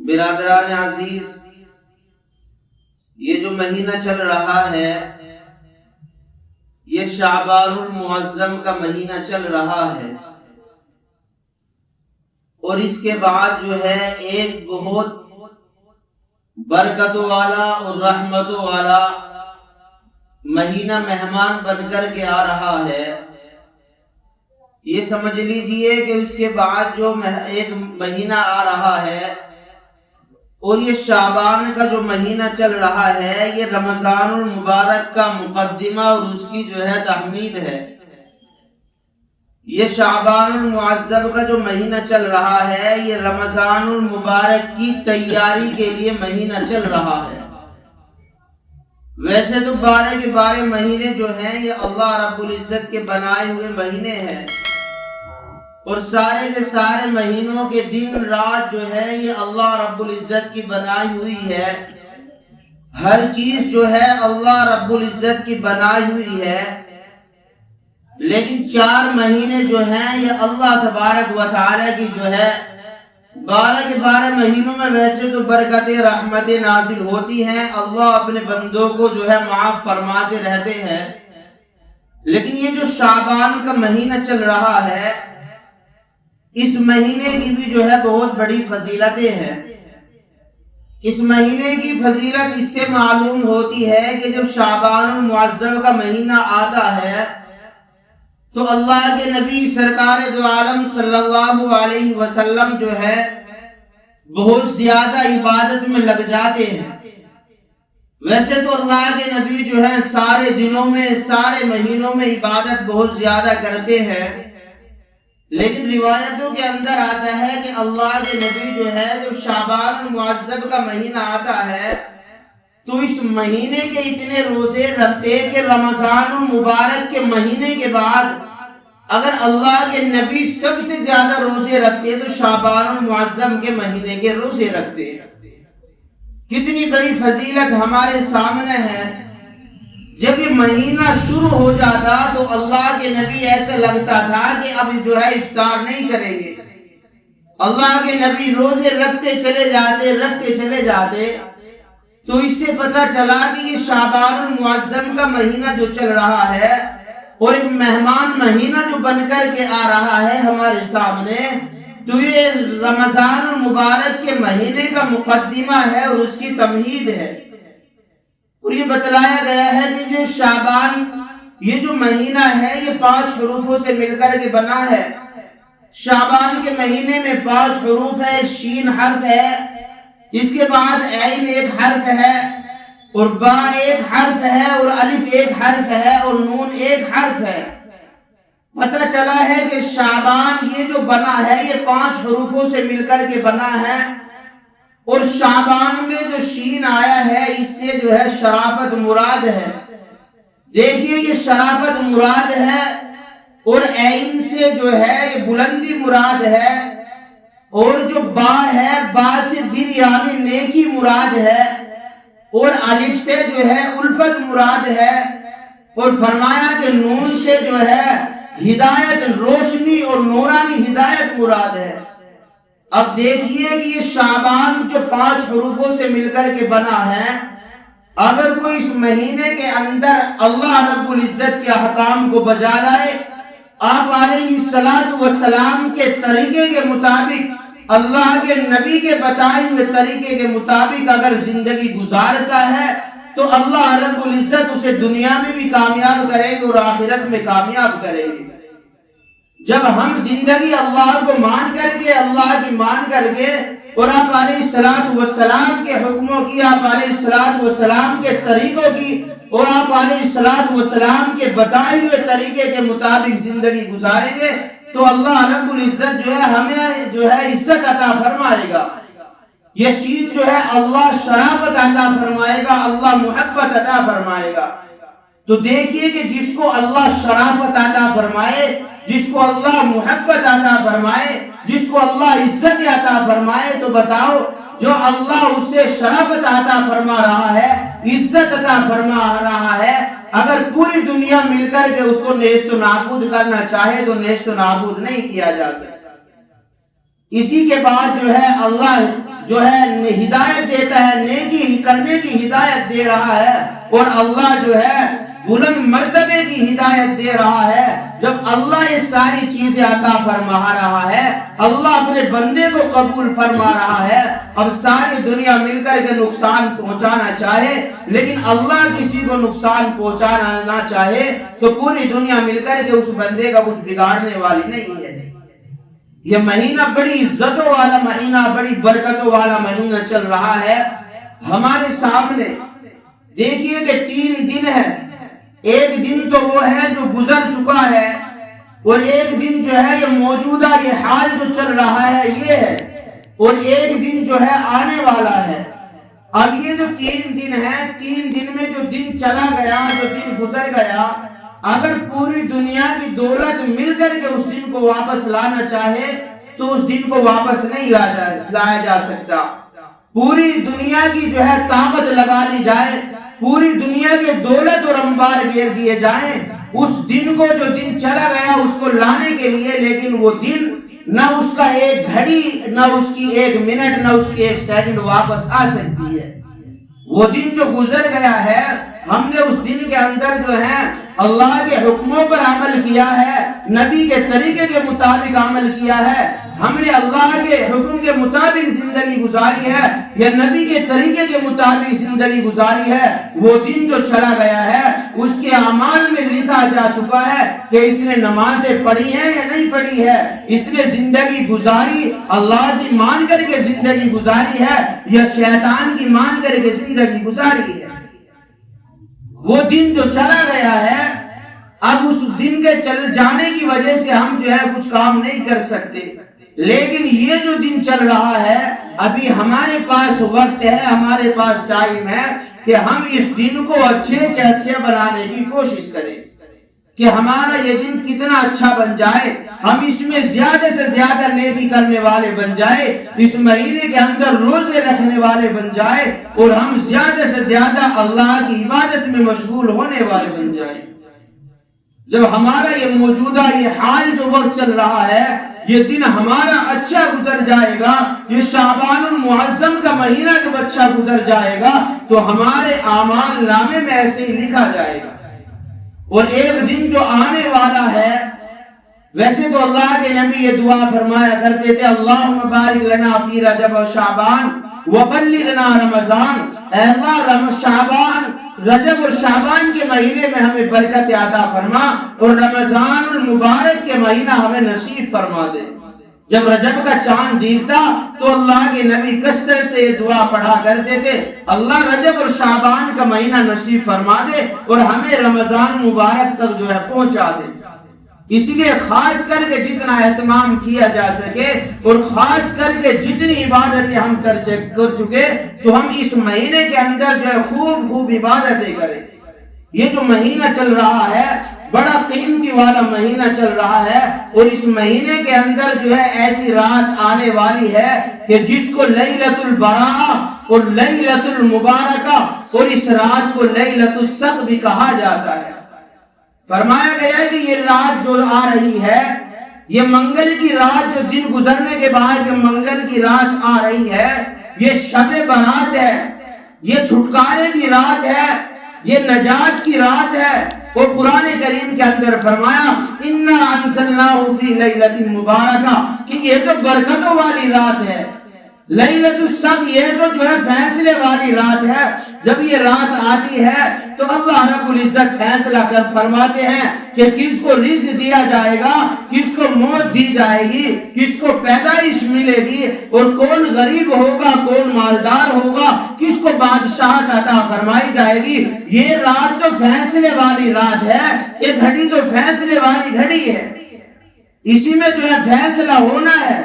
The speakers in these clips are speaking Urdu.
برادران عزیز، یہ جو مہینہ چل رہا ہے یہ شعبان المعظم کا مہینہ چل رہا ہے، اور اس کے بعد جو ہے ایک بہت برکتوں والا اور رحمتوں والا مہینہ مہمان بن کر کے آ رہا ہے۔ یہ سمجھ لیجئے کہ اس کے بعد جو ایک مہینہ آ رہا ہے اور یہ شعبان کا جو مہینہ چل رہا ہے یہ رمضان المبارک کا مقدمہ اور اس کی جو ہے تحمید ہے۔ یہ شعبان المعظم کا جو مہینہ چل رہا ہے یہ رمضان المبارک کی تیاری کے لیے مہینہ چل رہا ہے۔ ویسے تو 12 کے 12 مہینے جو ہیں یہ اللہ رب العزت کے بنائے ہوئے مہینے ہیں، اور سارے کے سارے مہینوں کے دن رات جو ہے یہ اللہ رب العزت کی بنائی ہوئی ہے۔ ہر چیز جو ہے اللہ رب العزت کی بنائی ہوئی ہے، لیکن 4 مہینے جو ہیں یہ اللہ تبارک و تعالی کی جو ہے 12 کے 12 مہینوں میں ویسے تو برکتیں رحمتیں نازل ہوتی ہیں، اللہ اپنے بندوں کو جو ہے معاف فرماتے رہتے ہیں، لیکن یہ جو شعبان کا مہینہ چل رہا ہے اس مہینے کی بھی جو ہے بہت بڑی فضیلتیں ہیں۔ اس مہینے کی فضیلت اس سے معلوم ہوتی ہے کہ جب شعبان المعظم کا مہینہ آتا ہے تو اللہ کے نبی سرکار دو عالم صلی اللہ علیہ وسلم جو ہے بہت زیادہ عبادت میں لگ جاتے ہیں۔ ویسے تو اللہ کے نبی جو ہے سارے دنوں میں سارے مہینوں میں عبادت بہت زیادہ کرتے ہیں، لیکن روایتوں کے اندر آتا ہے کہ اللہ کے نبی جو ہے جب شعبان المعظم کا مہینہ آتا ہے تو اس مہینے کے اتنے روزے رکھتے کہ رمضان المبارک کے مہینے کے بعد اگر اللہ کے نبی سب سے زیادہ روزے رکھتے تو شعبان المعظم کے مہینے کے روزے رکھتے۔ کتنی بڑی فضیلت ہمارے سامنے ہے۔ جب یہ مہینہ شروع ہو جاتا تو اللہ کے نبی ایسا لگتا تھا کہ اب جو ہے افطار نہیں کریں گے، اللہ کے نبی روزے رکھتے چلے جاتے تو اس سے پتہ چلا کہ یہ شعبان المعظم کا مہینہ جو چل رہا ہے اور ایک مہمان مہینہ جو بن کر کے آ رہا ہے ہمارے سامنے، تو یہ رمضان المبارک کے مہینے کا مقدمہ ہے اور اس کی تمہید ہے۔ اور یہ بتلایا گیا ہے کہ یہ شعبان یہ جو مہینہ ہے یہ 5 حروفوں سے مل کر کے بنا ہے۔ شعبان کے مہینے میں 5 حروف ہے، شین حرف ہے، اس کے بعد عین ایک حرف ہے، اور با ایک حرف ہے، اور الف ایک حرف ہے، اور نون ایک حرف ہے۔ پتہ چلا ہے کہ شعبان یہ جو بنا ہے یہ 5 حروفوں سے مل کر کے بنا ہے، اور شعبان میں جو شین آیا ہے اس سے جو ہے شرافت مراد ہے۔ دیکھیے یہ شرافت مراد ہے، اور عین سے جو ہے یہ بلندی مراد ہے، اور جو با ہے با سے بر یعنی نیکی مراد ہے، اور الف سے جو ہے الفت مراد ہے، اور فرمایا کہ نون سے جو ہے ہدایت روشنی اور نورانی ہدایت مراد ہے۔ اب دیکھیے کہ یہ شعبان جو 5 حروفوں سے مل کر کے بنا ہے، اگر کوئی اس مہینے کے اندر اللہ رب العزت کے احکام کو بجا لائے، آپ علیہ السلام کے طریقے کے مطابق اللہ کے نبی کے بتائے ہوئے طریقے کے مطابق اگر زندگی گزارتا ہے تو اللہ رب العزت اسے دنیا میں بھی کامیاب کرے گا اور آخرت میں کامیاب کرے گا۔ جب ہم زندگی اللہ کو مان کر کے اللہ کی مان کر کے اور آپ علیہ السلام کے حکموں کی، آپ علیہ السلام کے طریقوں کی اور آپ علیہ السلام کے بتائے ہوئے طریقے کے مطابق زندگی گزاریں گے تو اللہ رب العزت جو ہے ہمیں جو ہے عزت عطا فرمائے گا۔ یہ چیز جو ہے اللہ شرافت عطا فرمائے گا، اللہ محبت عطا فرمائے گا۔ تو دیکھیے کہ جس کو اللہ شرافت عطا فرمائے، جس کو اللہ محبت عطا فرمائے، جس کو اللہ عزت عطا فرمائے، تو بتاؤ جو اللہ اسے شرافت عطا فرما رہا ہے، عزت عطا فرما رہا ہے، اگر پوری دنیا مل کر کے اس کو نیست و نابود کرنا چاہے تو نیست و نابود نہیں کیا جا سکتا۔ اسی کے بعد جو ہے اللہ جو ہے ہدایت دیتا ہے، نیکی کرنے کی ہدایت دے رہا ہے، اور اللہ جو ہے بلند مرتبے کی ہدایت دے رہا ہے۔ جب اللہ یہ ساری چیزیں عطا فرما رہا ہے، اللہ اپنے بندے کو قبول فرما رہا ہے، اب ساری دنیا مل کر کے نقصان پہنچانا چاہے لیکن اللہ کسی کو نقصان پہنچانا نہ چاہے تو پوری دنیا مل کر کے اس بندے کا کچھ بگاڑنے والی نہیں ہے۔ یہ مہینہ بڑی عزتوں والا مہینہ، بڑی برکتوں والا مہینہ چل رہا ہے ہمارے سامنے۔ دیکھیے کہ 3 دن ہے، ایک دن تو وہ ہے جو گزر چکا ہے، اور ایک دن جو ہے یہ موجودہ یہ حال جو چل رہا ہے یہ ہے، اور ایک دن جو ہے آنے والا ہے۔ اب یہ جو 3 دن ہے، 3 دن میں جو دن چلا گیا، جو دن گزر گیا، اگر پوری دنیا کی دولت مل کر کے اس دن کو واپس لانا چاہے تو اس دن کو واپس نہیں لایا جا سکتا۔ پوری دنیا کی جو ہے طاقت لگا لی جائے، پوری دنیا کے دولت اور انبار گھیر دیے جائیں اس دن کو، جو دن چلا گیا اس کو لانے کے لیے، لیکن وہ دن نہ اس کا ایک گھڑی، نہ اس کی 1 منٹ، نہ اس کی 1 سیکنڈ واپس آ سکتی ہے۔ وہ دن جو گزر گیا ہے، ہم نے اس دن کے اندر جو ہے اللہ کے حکموں پر عمل کیا ہے، نبی کے طریقے کے مطابق عمل کیا ہے، ہم نے اللہ کے حکم کے مطابق زندگی گزاری ہے یا نبی کے طریقے کے مطابق زندگی گزاری ہے، وہ دن جو چلا گیا ہے اس کے اعمال میں لکھا جا چکا ہے کہ اس نے نمازیں پڑھی ہیں یا نہیں پڑھی ہے، اس نے زندگی گزاری اللہ کی مان کر کے زندگی گزاری ہے یا شیطان کی مان کر کے زندگی گزاری ہے۔ وہ دن جو چلا گیا ہے، اب اس دن کے چل جانے کی وجہ سے ہم جو ہے کچھ کام نہیں کر سکتے، لیکن یہ جو دن چل رہا ہے ابھی ہمارے پاس وقت ہے، ہمارے پاس ٹائم ہے کہ ہم اس دن کو اچھے سے اچھے بنانے کی کوشش کریں کہ ہمارا یہ دن کتنا اچھا بن جائے، ہم اس میں زیادہ سے زیادہ نیکی کرنے والے بن جائے، اس مہینے کے اندر روزے رکھنے والے بن جائے، اور ہم زیادہ سے زیادہ اللہ کی عبادت میں مشغول ہونے والے بن جائیں۔ جب ہمارا یہ موجودہ یہ حال جو وقت چل رہا ہے، یہ دن ہمارا اچھا گزر جائے گا، یہ شعبان المعظم کا مہینہ جب اچھا گزر جائے گا تو ہمارے اعمال نامے میں ایسے ہی لکھا جائے گا۔ اور ایک دن جو آنے والا ہے، ویسے تو اللہ کے نبی یہ دعا فرمایا کرتے تھے، اللہم بارک لنا فی رجب و شعبان وبلغنا رمضان، اے اللہ شعبان، رجب اور شعبان کے مہینے میں ہمیں برکت عطا فرما، اور رمضان المبارک کے مہینہ ہمیں نصیب فرما دے۔ جب رجب کا چاند دیکھتا تو اللہ کے نبی کثرت دعا پڑھا کرتے تھے، اللہ رجب اور شعبان کا مہینہ نصیب فرما دے اور ہمیں رمضان مبارک تک جو ہے پہنچا دے۔ اس لیے خاص کر کے جتنا اہتمام کیا جا سکے اور خاص کر کے جتنی عبادتیں ہم کر چکے تو ہم اس مہینے کے اندر جو ہے خوب عبادتیں کریں۔ یہ جو مہینہ چل رہا ہے بڑا قیمتی والا مہینہ چل رہا ہے، اور اس مہینے کے اندر جو ہے ایسی رات آنے والی ہے کہ جس کو لیلۃ البراءہ اور لیلۃ المبارکہ، اور اس رات کو لیلۃ الصدق بھی کہا جاتا ہے۔ فرمایا گیا ہے کہ یہ رات جو آ رہی ہے، یہ منگل کی رات، جو دن گزرنے کے بعد جو منگل کی رات آ رہی ہے، یہ شب برات ہے، یہ چھٹکارے کی رات ہے، یہ نجات کی رات ہے۔ اور قرآن کریم کے اندر فرمایا اِنَّا أَنزَلْنَاهُ فِي لَيْلَةٍ مُبَارَكَةٍ کہ یہ تو برکتوں والی رات ہے۔ لیلۃ الصدق یہ تو جو ہے فیصلے والی رات ہے۔ جب یہ رات آتی ہے تو اللہ رب العزت فیصلہ کر فرماتے ہیں کہ کس کو رزق دیا جائے گا، کس کو موت دی جائے گی، کس کو پیدائش ملے گی، اور کون غریب ہوگا، کون مالدار ہوگا، کس کو بادشاہت عطا فرمائی جائے گی۔ یہ رات تو فیصلے والی رات ہے، یہ گھڑی تو فیصلے والی گھڑی ہے۔ اسی میں جو ہے فیصلہ ہونا ہے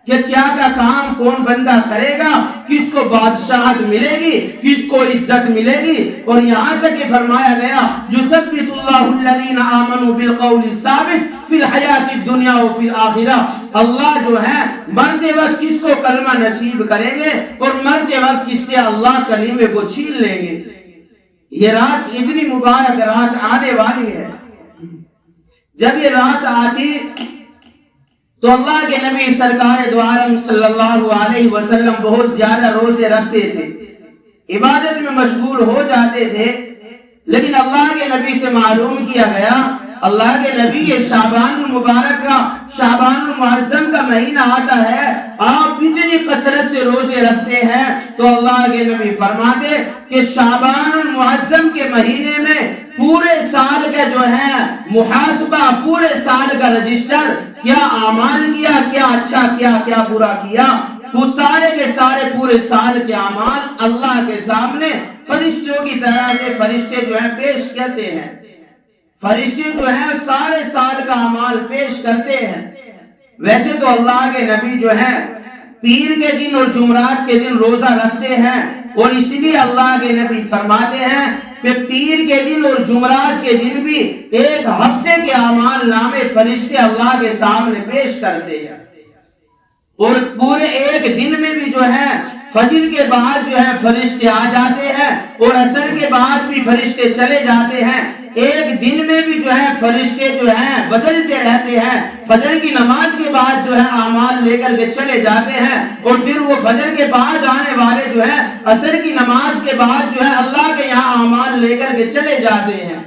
کہ کیا کا کام کون بندہ کرے گا، کس کو بادشاہت ملے گی، کس کو عزت ملے گی۔ اور یہاں تک کہ فرمایا گیا یثبت اللہ الذین آمنوا بالقول الثابت فی الحیات الدنیا وفی الآخرہ، اللہ جو ہے مرتے وقت کس کو کلمہ نصیب کریں گے اور مرتے وقت کس سے اللہ کلمے کو چھین لیں گے۔ یہ رات اتنی مبارک رات آنے والی ہے، جب یہ رات آتی تو اللہ کے نبی سرکار دو عالم صلی اللہ علیہ وسلم بہت زیادہ روزے رکھتے تھے، عبادت میں مشغول ہو جاتے تھے، لیکن اللہ کے نبی سے معلوم کیا گیا اللہ کے نبی یہ شعبان المبارک کا شعبان المعظم کا مہینہ آتا ہے، آپ اتنی کثرت سے روزے رکھتے ہیں، تو اللہ کے نبی فرماتے کہ شعبان المعظم کے مہینے میں پورے سال کا جو ہے محاسبہ، پورے سال کا رجسٹر، کیا اعمال کیا، کیا اچھا کیا، کیا برا کیا، وہ سارے کے سارے پورے سال کے اعمال اللہ کے سامنے فرشتوں کی طرح سے فرشتے جو ہیں پیش کرتے ہیں، فرشتے جو ہیں سارے سال کا اعمال پیش کرتے ہیں۔ ویسے تو اللہ کے نبی جو ہیں پیر کے دن اور جمعرات کے دن روزہ رکھتے ہیں، اور اسی لیے اللہ کے نبی فرماتے ہیں کہ پیر کے دن اور جمعرات کے دن بھی ایک ہفتے کے اعمال نامے فرشتے اللہ کے سامنے پیش کرتے ہیں، اور پورے ایک دن میں بھی جو ہے فجر کے بعد جو ہے فرشتے آ جاتے ہیں، اور عصر کے بعد بھی فرشتے چلے جاتے ہیں، ایک دن میں بھی جو ہے فرشتے جو ہیں بدلتے رہتے ہیں، فجر کی نماز کے بعد جو ہے اعمال لے کر کے چلے جاتے ہیں، اور پھر وہ فجر کے بعد آنے والے جو ہے عصر کی نماز کے بعد جو ہے اللہ کے یہاں اعمال لے کر کے چلے جاتے ہیں۔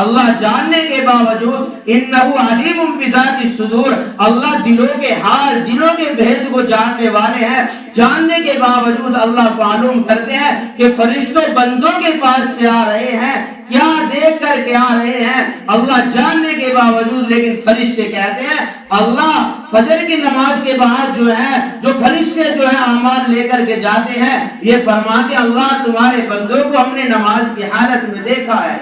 اللہ جاننے کے باوجود انہو علیم بذات الصدور، اللہ دلوں کے حال، دلوں کے بھید کو جاننے والے ہیں، جاننے کے باوجود اللہ معلوم کرتے ہیں کہ فرشتوں بندوں کے پاس سے آ رہے ہیں، کیا دیکھ کر کے آ رہے ہیں، اللہ جاننے کے باوجود، لیکن فرشتے کہتے ہیں اللہ فجر کی نماز کے بعد جو ہے جو فرشتے جو ہے اعمال لے کر کے جاتے ہیں، یہ فرماتے اللہ تمہارے بندوں کو ہم نے نماز کی حالت میں دیکھا ہے،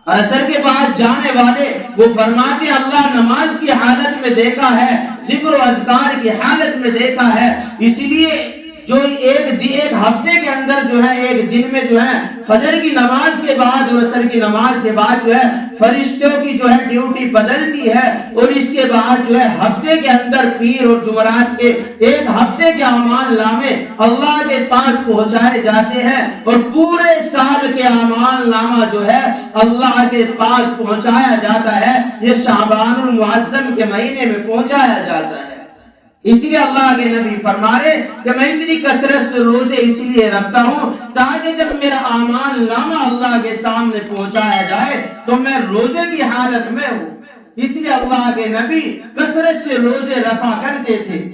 عصر کے بعد جانے والے وہ فرماتے اللہ نماز کی حالت میں دیکھا ہے، ذکر و اذکار کی حالت میں دیکھا ہے۔ اسی لیے جو ایک ہفتے کے اندر جو ہے ایک دن میں جو ہے فجر کی نماز کے بعد اور عصر کی نماز کے بعد جو ہے فرشتوں کی جو ہے ڈیوٹی بدلتی ہے، اور اس کے بعد جو ہے ہفتے کے اندر پیر اور جمعرات کے ایک ہفتے کے اعمال نامے اللہ کے پاس پہنچائے جاتے ہیں، اور پورے سال کے اعمال نامہ جو ہے اللہ کے پاس پہنچایا جاتا ہے، یہ شعبان المعظم کے مہینے میں پہنچایا جاتا ہے۔ اس لیے اللہ کے نبی فرما رہے کہ میں اتنی کثرت سے روزے اس لیے رکھتا ہوں تاکہ جب میرا اعمال نامہ اللہ کے سامنے پہنچایا جائے تو میں روزے کی حالت میں ہوں۔ اس لیے اللہ کے نبی کثرت سے روزے رکھا کرتے تھے،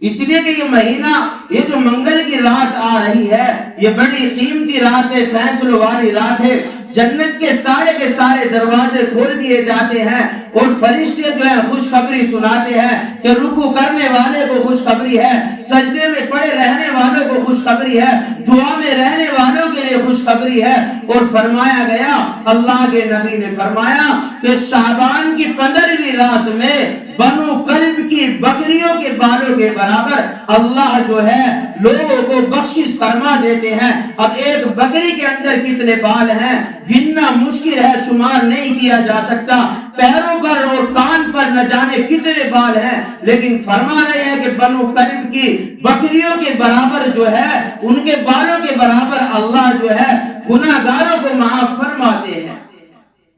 اس لیے کہ یہ مہینہ، یہ جو منگل کی رات آ رہی ہے، یہ بڑی قیمتی رات ہے، فیصلوں والی رات ہے، جنت کے سارے دروازے کھول دیے جاتے ہیں، اور فرشتے جو ہے خوشخبری سناتے ہیں کہ رکوع کرنے والے کو خوشخبری ہے، سجدے میں پڑے رہنے والوں کو خوشخبری ہے، دعا میں رہنے والوں کے لیے خوشخبری ہے۔ اور فرمایا گیا، اللہ کے نبی نے فرمایا کہ شعبان کی 15ویں رات میں بنو کلب کی بکریوں کے بالوں کے برابر اللہ جو ہے لوگوں کو بخشش فرما دیتے ہیں۔ اب ایک بکری کے اندر کتنے بال ہیں گننا مشکل ہے، شمار نہیں کیا جا سکتا، پیروں پر اور کان پر نہ جانے کتنے بال ہیں، لیکن فرما رہے ہیں کہ بنو کلب کی بکریوں کے برابر جو ہے ان کے بالوں کے برابر اللہ جو ہے گناہگاروں کو معاف فرماتے ہیں۔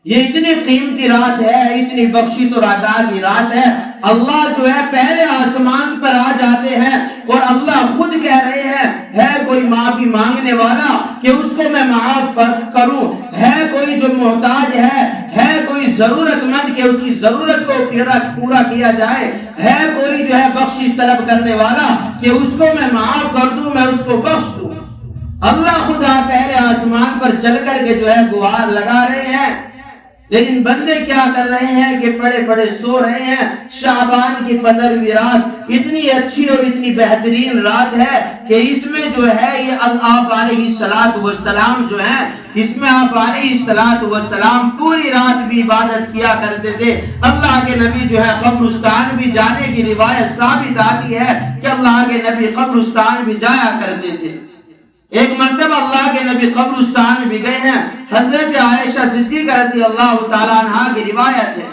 یہ اتنی قیمتی رات ہے، اتنی بخشش اور عطا کی رات ہے، اللہ جو ہے پہلے آسمان پر آ جاتے ہیں، اور اللہ خود کہہ رہے ہیں ہے کوئی معافی مانگنے والا کہ اس کو میں معاف کروں، ہے کوئی جو محتاج ہے کوئی ضرورت مند کہ اس کی ضرورت کو پورا کیا جائے، ہے کوئی جو ہے بخشش طلب کرنے والا کہ اس کو میں معاف کر دوں، میں اس کو بخش دوں۔ اللہ خدا پہلے آسمان پر چل کر کے جو ہے گہار لگا رہے ہیں، لیکن بندے کیا کر رہے ہیں کہ پڑے پڑے سو رہے ہیں۔ شعبان کی 15ویں رات اتنی اچھی اور اتنی بہترین رات ہے کہ اس میں جو ہے یہ آپ علیہ السلام جو ہے اس میں آپ علیہ السلام پوری رات بھی عبادت کیا کرتے تھے۔ اللہ کے نبی جو ہے قبرستان بھی جانے کی روایت ثابت آتی ہے کہ اللہ کے نبی قبرستان بھی جایا کرتے تھے۔ ایک مرتبہ اللہ کے نبی قبرستان بھی گئے ہیں، حضرت عائشہ صدیقہ رضی اللہ تعالیٰ عنہا کی روایت ہے۔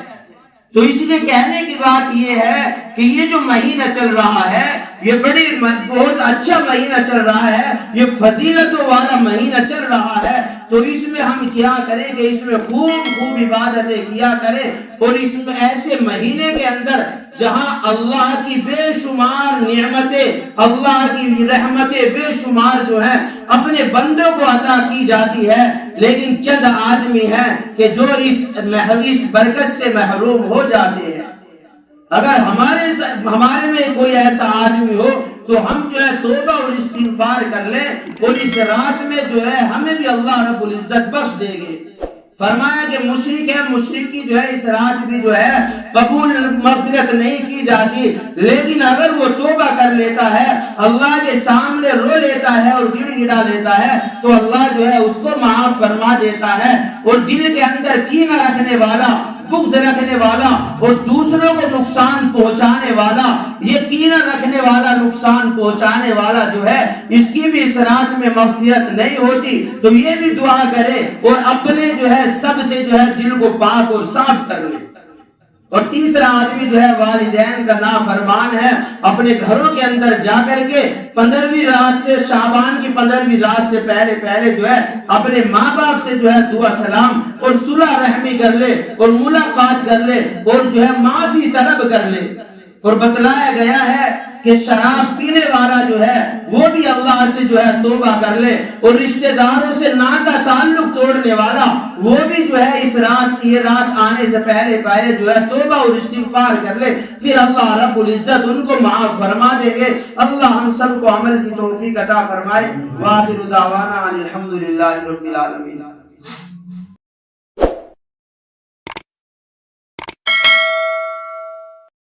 تو اس لیے کہنے کی بات یہ ہے کہ یہ جو مہینہ چل رہا ہے یہ بہت اچھا مہینہ چل رہا ہے، یہ فضیلتوں والا مہینہ چل رہا ہے، تو اس میں ہم کیا کریں کہ اس میں خوب عبادتیں کیا کریں، اور اس میں ایسے مہینے کے اندر جہاں اللہ کی بے شمار نعمتیں، اللہ کی رحمتیں بے شمار جو ہے اپنے بندوں کو عطا کی جاتی ہے، لیکن چند آدمی ہیں کہ جو اس برکت سے محروم ہو جاتے ہیں۔ اگر ہمارے میں کوئی ایسا آدمی ہو تو ہم جو ہے توبہ اور استغفار کر لیں، اور اس رات میں جو ہے ہمیں بھی اللہ رب العزت بخش دے گے۔ فرمایا کہ مشرک ہے، مشرک کی جو ہے اس رات بھی جو ہے قبول مغفرت نہیں کی جاتی، لیکن اگر وہ توبہ کر لیتا ہے، اللہ کے سامنے رو لیتا ہے اور گڑ گڑا لیتا ہے، تو اللہ جو ہے اس کو معاف فرما دیتا ہے۔ اور دل کے اندر کینہ رکھنے والا، بغض رکھنے والا اور دوسروں کو نقصان پہنچانے والا، یہ کینہ رکھنے والا، نقصان پہنچانے والا جو ہے، اس کی بھی اس رات میں مغفرت نہیں ہوتی۔ تو یہ بھی دعا کرے اور اپنے جو ہے سب سے جو ہے دل کو پاک اور صاف کر لے۔ اور تیسرا آدمی جو ہے والدین کا نافرمان ہے، اپنے گھروں کے اندر جا کر کے 15ویں رات سے، شعبان کی 15ویں رات سے پہلے جو ہے اپنے ماں باپ سے جو ہے دعا سلام اور صلح رحمی کر لے اور ملاقات کر لے اور جو ہے معافی طلب کر لے۔ اور بتلایا گیا ہے کہ شراب پینے والا جو ہے وہ بھی اللہ سے جو ہے توبہ کر لے، اور رشتہ داروں سے ناتا تعلق توڑنے والا وہ بھی جو ہے یہ رات آنے سے پہلے جو ہے توبہ اور استغفار کر لے، پھر اللہ رب العزت ان کو معاف فرما دیں گے۔ اللہ ہم سب کو عمل کی توفیق عطا فرمائے۔ وآخر دعوانا الحمدللہ رب العالمین۔